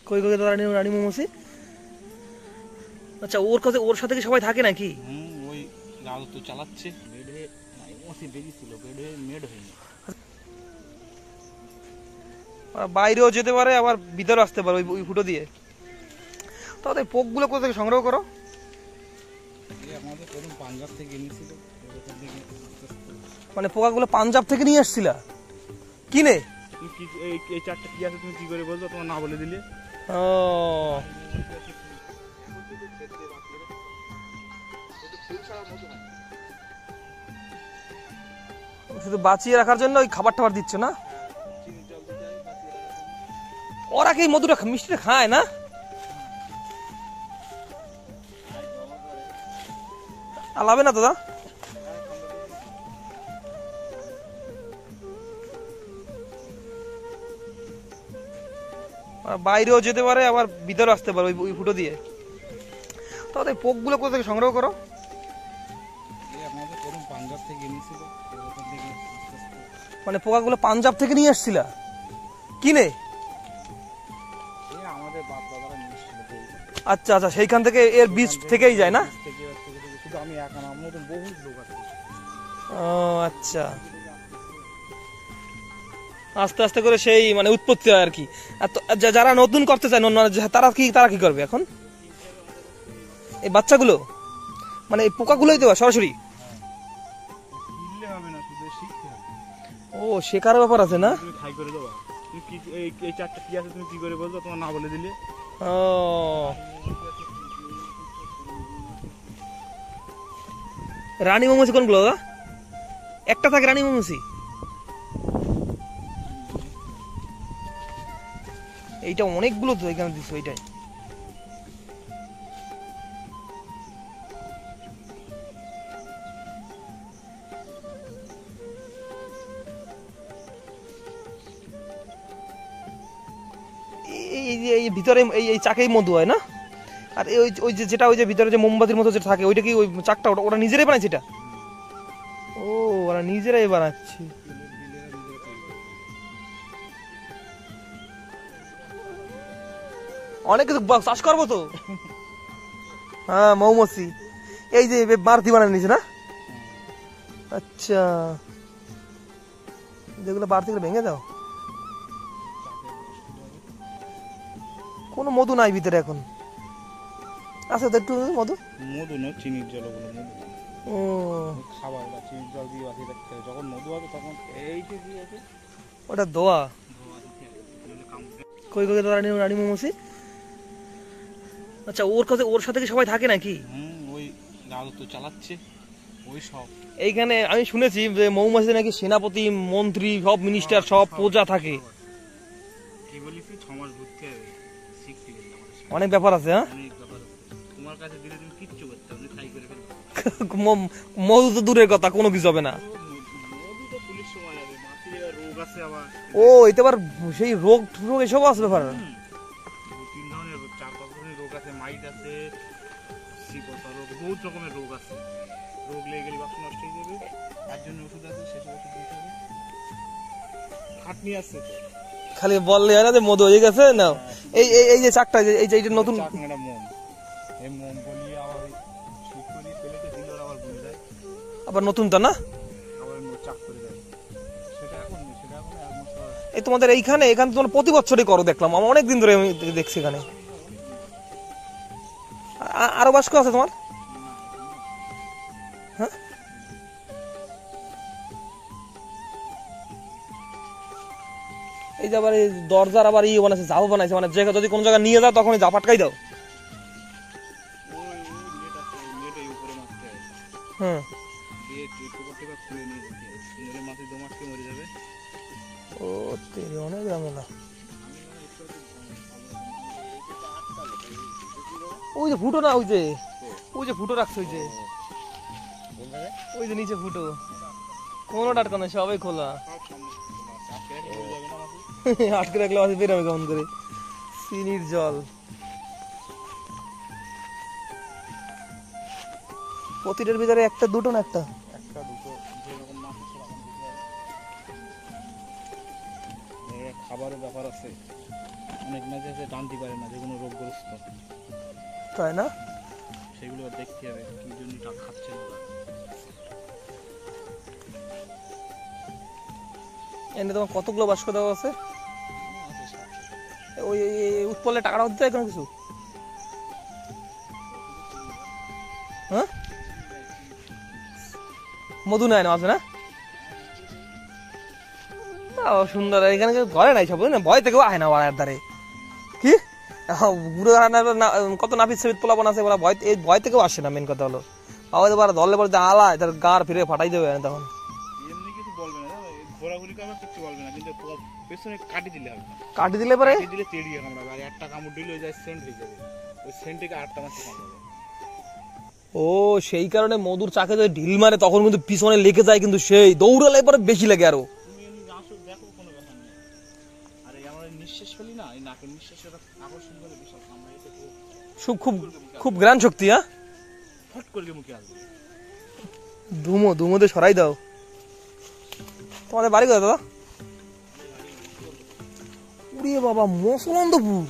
কই কই রানী রানী মৌমাছি? আচ্ছা, ওর সাথে কি সবাই থাকে নাকি? ওই লাল তো চালাচ্ছে বেড হয়ে মৌমাছি বেরিয়েছিল, বেড হয়ে মেড হয়নি। বাইরেও যেতে পারে, আবার ভিতরে আসতে পারে ওই ফুটো দিয়ে। তাহলে পোকগুলো কোথা থেকে সংগ্রহ করো? আমাদের প্রথম পাঞ্জাব থেকে এনেছিল। মানে পোকাগুলো পাঞ্জাব থেকে নিয়ে আসছিল কিনে? এই চারটা কি আছে তুমি কি করে বলছো, তোমার না বলে দিলে? ও, শুধু বাঁচিয়ে রাখার জন্য ওই খাবার টাবার দিচ্ছ না? ওরা কি মধুটা মিষ্টিটা খায় না? লাভে না দাদা? বাইরেও যেতে পারে, আবার ভিতরে আসতে পারে ওই ফুটো দিয়ে। তাহলে পোকগুলো কোথা থেকে সংগ্রহ করো? আমাদের প্রথম পাঞ্জাব থেকে এনেছিল। মানে পোকাগুলো পাঞ্জাব থেকে নিয়ে আসছিল কিনে? আমাদের বাপ দাদারা নিয়েছিল। আচ্ছা আচ্ছা, সেইখান থেকে এর বীজ থেকেই যায় না? শুধু আমি একা না, আমাদের বহু লোক আছে। ও আচ্ছা, আস্তে আস্তে করে সেই মানে উৎপত্তি হয় আর কি। আর যারা নতুন করতে চায় তারা কি করবে এখন? এই বাচ্চাগুলো মানে এই পোকাগুলোই দেওয়া সরাসরি? ও, শেখার ব্যাপার আছে না? খাই করে দেওয়া। এই চারটা কি আছে তুমি কি করে বলছো, তোমার না বলে দিলে? ও, রানী মৌমাছি কোনগুলো দাদা? একটা থাকে রানী মৌমাছি? এইটা অনেকগুলো তো এখানে দিচ্ছ। এইটাই এই ভিতরে এই চাকেই মধু হয় না? আর ওই যে যেটা ওই যে ভিতরে যে মোমবাতির মতো যেটা থাকে ওইটা কি ওই চাকটা ওরা নিজেরাই বানাইছে এটা? ও, ওরা নিজেরাই বানাচ্ছে। অনেক কিছু চাষ করবো তো। হ্যাঁ, মৌমাছি এই যে মারতি বানায় নিয়েছে না? আচ্ছা, যেগুলো বাড়তি করে ভেঙে দাও। কোনো মধু নাই ভিতরে এখন? আছে তো একটু মধু? মধু না, চিনির জল। মধু ও, খাবার বা চিনির জল দিয়ে বাকি রাখতে হবে। যখন মধু হবে তখন এইটা কি আছে, ওটা দোয়া। কই কই রানী রানী মৌমাছি? আচ্ছা, ওর সাথে কি সবাই থাকে নাকি? ওই লাল তো চালাচ্ছে ওই সব। এইখানে আমি শুনেছি যে মৌমাছি নাকি সেনাপতি, মন্ত্রী, সব মিনিস্টার, সব প্রজা থাকে। কি বলিস, 6 মাস ঘুরতে হবে, শিখতে গেলে অনেক ব্যাপার আছে। হ্যাঁ, অনেক ব্যাপার আছে। তোমার কাছে দিলে তুমি কিচ্ছু করতে হবে, খাই করে ফেলবে। মধু তো দূরের কথা, কোনো কিছু হবে না। মধু তো পুলিশ সময় আছে, মাছি রোগ আছে আবার। ও, এতে আবার সেই রোগ এসব আছে ব্যাপার। 2-3 ধরনের 4-5 ধরনের রোগ আছে। মাইট আছে, শিকড় রোগ, বহুত রকমের রোগ আছে। রোগ লেগে গেলে বাক্স নষ্ট হয়ে যাবে, তার জন্য ওষুধ আছে, সেসব ওষুধ দিতে হবে। খাটনি আছে তো, খালি বললে হয় না যে মধু হয়ে গেছে না। এই যে চাকটা, এই যে নতুন মোম, এই মোম বলি আবার শুকরি পেলেতে দিল আবার বলে যায়। আবার নতুনটা না, আবার চাক করে দেয়। সেটা এখন এই তোমাদের এখানে তোমরা প্রতি বছরই করো দেখলাম, আমার অনেক দিন ধরে আমি দেখছি এখানে। আরো বাস্ক আছে তোমার? হ্যাঁ, এই যে আবার এই দরজার আবার বানাইছে, ঝাপ বানাইছে, মানে যদি কোন জায়গায় নিয়ে যাও তখন ঝাপ আটকাই দাও। হুম, ও তেরি, অনেক ঝামেলা। ওই যে ফুটো না, ওই যে ফুটো রাখছে, ওই যে নিচে ফুটো, কোনো আটকানো, সবাই খোলা। আটকে রাখলে মাছ বেরোবে কেমন করে? চিনির জল, প্রতিটার ভিতরে একটা দুটো না, একটা দুটো যেরকম মাছ খাবারের ব্যাপার আছে। অনেক মাছ আছে টানতে পারে না, যেগুলো রোগগ্রস্ত, তাই না? সেগুলো দেখতে হবে কি জন্য খাচ্ছে না। এনে তোমার কতগুলো বাস্ক দেওয়া আছে? ওই উৎপলের টাকাটা হতে চাই কোনো কিছু? হ্যাঁ, মধু নেয় না আছে না? সুন্দর, এখানে ঘরে নাই সব, ভয় থেকেও আহে না ওর ধারে। কি বুড়ো কত নাপিত সেবিত পোলাপন আছে, ওরা ভয়, এই ভয় থেকেও আসে না। মেন কথা হলো বাবা ধরলে পরে আলা তার গাঁর ফিরে ফাটাই দেবে তখন। এমনি কিছু বলবে না, ঘোরাঘুরি করবে কিছু বলবে না, কিন্তু পেছনে কাটি দিলে হবে। কাটি দিলে পরে দিলে তেড়িয়ে কামড়াবে, আর একটা কামড় দিলে যায় সেন্ট হয়ে যাবে, ওই সেন্ট থেকে 8টা মাছ কামড়াবে। ও সেই কারণে মধুর চাকে যদি ঢিল মারে তখন কিন্তু পিছনে লেগে যায়, কিন্তু সেই দৌড়ালে পরে বেশি লাগে আরো। তুমি এমনি আসো দেখো, কোনো ব্যাপার নেই। আর এই আমরা নিঃশ্বাস ফেলি না, এই নাকের নিঃশ্বাসটা আকর্ষণ করে বিশাল কামড়া, এতে খুব খুব গ্রান শক্তি। হ্যাঁ, ফট করে মুখে আসবে। ধুমোতে সরাই দাও। তোমাদের বাড়ি কোথায় দাদা? উড়ে বাবা, মসলন্দপুর,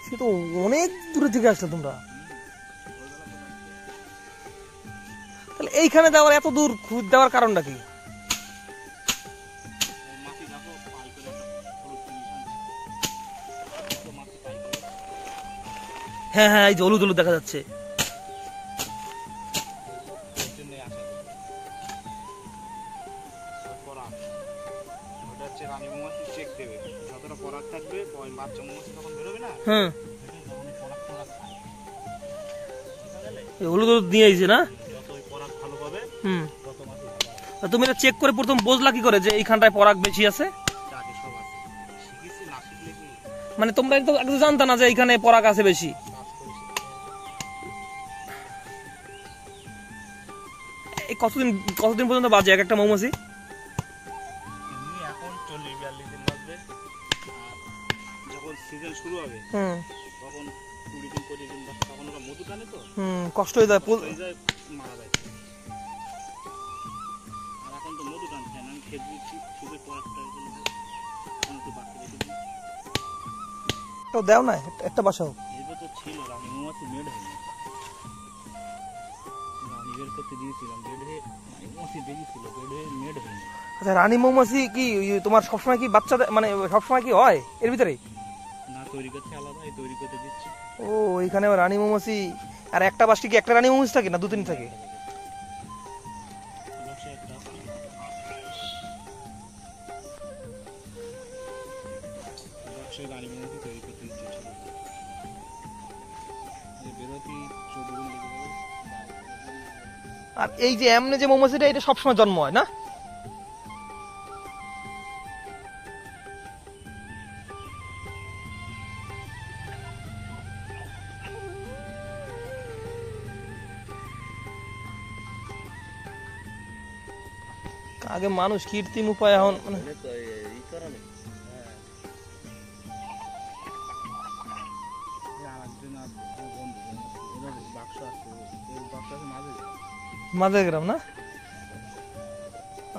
সে তো অনেক দূরে থেকে আসলে তোমরা। তাহলে এইখানে দেওয়ার, এত দূর খুঁজ দেওয়ার কারণটা কি? হ্যাঁ হ্যাঁ, এই যে হলুদ হলুদ দেখা যাচ্ছে। হ্যাঁ, হলুদ হলুদ নিয়ে আইছে না? তুমি এটা চেক করে প্রথম বুঝলা কি করে যে এইখানটায় পরাগ বেশি আছে? মানে তোমরা তো আগে জানতা না যে এইখানে পরাগ আছে বেশি? এই কতদিন পর্যন্ত বাজে এক একটা মৌমাছি? এখন 40-42 দিন বাজবে, যখন সিজন শুরু হবে তখন 20-25 দিন বাজবে, তখন ওরা মধু টানে তো কষ্ট হয়ে যায়, মারা যায়। আর এখন তো মধু টানছে না, আমি খেত দিচ্ছি শুধু পরাগটা একটু বাকি রেখে দিই। তো দেও না একটা বাসাও। এবার তো ছিল রানী মৌমাছি মেড হয়নি, রানী বের করতে দিয়েছিলাম, বেড হয়ে মৌমাছি বেরিয়েছিল, বেড হয়ে মেড হয়নি। আচ্ছা, রানী মৌমাছি কি তোমার সবসময় কি বাচ্চা মানে সবসময় কি হয় এর ভিতরে? না, তৈরি করতে আলাদা, এই তৈরি করতে দিচ্ছি। ও, এখানে রানী মৌমাছি। আর একটা বাসটি কি একটা রানী মৌমাছি থাকে না 2-3 থাকে? রানী মৌমাছি তৈরি করতে দিচ্ছে, বেরোতি 14 দিন লেগে যাবে। আর এই যে এমনি যে মৌমাছিটা, এটা সবসময় জন্ম হয় না? আগে মানুষ কৃত্রিম উপায়, এখন মানে মাঝে গ্রাম না?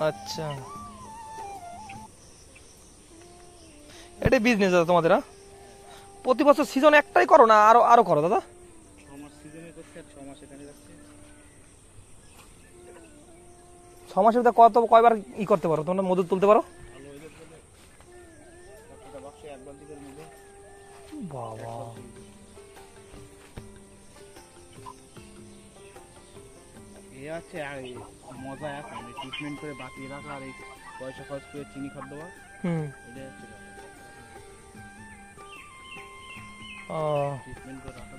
আচ্ছা, এটাই বিজনেস দাদা তোমাদের? প্রতি বছর সিজন একটাই করো না আরো আরো করো দাদা? 6 মাস সিজনে করছে, আর 6 মাস এখানে যাচ্ছে। 6 মাসের ভিতরে কয়বার করতে পারো তোমরা, মধু তুলতে পারো? ভালো হয়ে যাচ্ছে, একটা বাক্সে 1 বালতির মধ্যে। বাবা, এ আছে আর মজা আছে, আমি ট্রিটমেন্ট করে বাকি রাখা, আর এই পয়সা খরচ করে চিনি খাদ দেওয়া, এটাই হচ্ছে ট্রিটমেন্ট করে রাখা।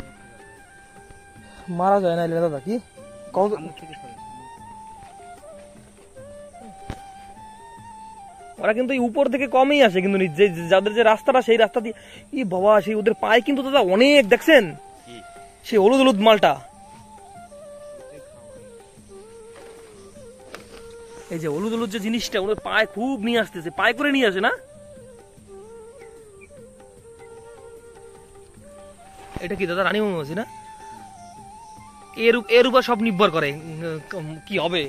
মারা যায় না দাদা? কি ওরা কিন্তু উপর থেকে কমই আসে, কিন্তু যাদের যে রাস্তাটা সেই রাস্তা দিয়ে, ই বাবা, সেই ওদের পায়ে কিন্তু দাদা অনেক, দেখছেন সেই হলুদ হলুদ মালটা, এই যে হলুদ হলুদ যে জিনিসটা ওদের পায়ে খুব নিয়ে আসতেছে, পায়ে করে নিয়ে আসে না? এটা কি দাদা রানী মৌমাছি না? এর উপর সব নির্ভর করে কি হবে।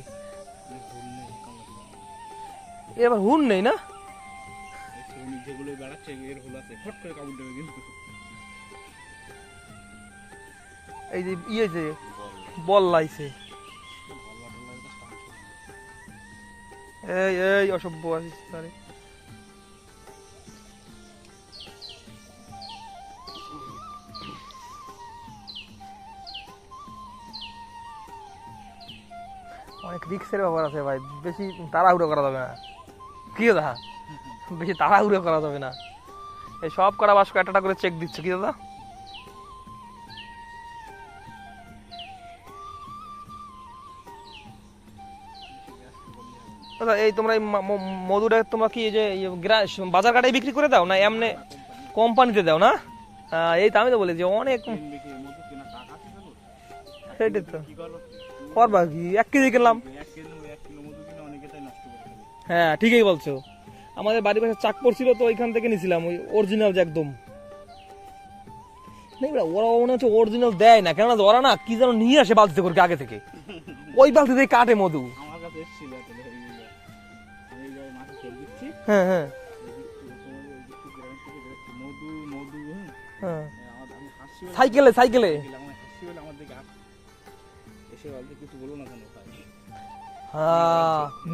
এবার হুন নেই না? যেগুলো বেড়াচ্ছে হচ্ছে এর হোল আছে, ফট করে কামড় দেবে কিন্তু। এই যে ইয়েছে বল লাইছে, এই এই অসভ্য আছিস আরে। অনেক রিক্সের ব্যাপার আছে ভাই, বেশি তাড়াহুড়ো করা যাবে না। কি দাদা, বেশি তাড়াহুড়ো করা যাবে না। এই সব করা বাস্ক একটা করে চেক দিচ্ছে কি দাদা? দাদা এই তোমরা এই মধুটা তোমরা কি এই যে বাজার ঘাটে বিক্রি করে দাও না এমনি কোম্পানিতে দাও না? এই তো আমি তো বলি যে অনেক সেটাই তো করবা কি, 1 কেজি কিনলাম। হ্যাঁ ঠিকই বলছো, আমাদের বাড়ির পাশে চাক পড়ছিল তো ওইখান থেকে নিছিলাম, ওই অরিজিনাল যে একদম। ওরা মনে হচ্ছে অরিজিনাল দেয় না, কেননা ওরা না কি যেন নিয়ে আসে বালতিতে করে আগে থেকে, ওই বালতিতে কাটে মধু। হ্যাঁ হ্যাঁ হ্যাঁ সাইকেলে সাইকেলে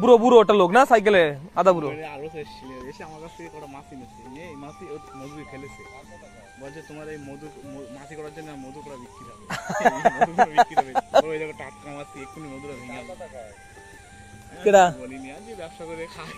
বুড়ো বুড়ো ওটা লোক না সাইকেলে, আদা বুড়ো এসে আমার কাছ থেকে কটা মাছ এনেছে, নিয়ে এই মাছই মধু ফেলেছে, বলছে তোমার এই মধু মাছি করার জন্য মধু করা বিক্রি হবে, বিক্রি হবে ওই জায়গায় টাটকা মাছ এক্ষুনি মধুটা ভেঙে যাবে। বলিনি আজ ব্যবসা করে খায়।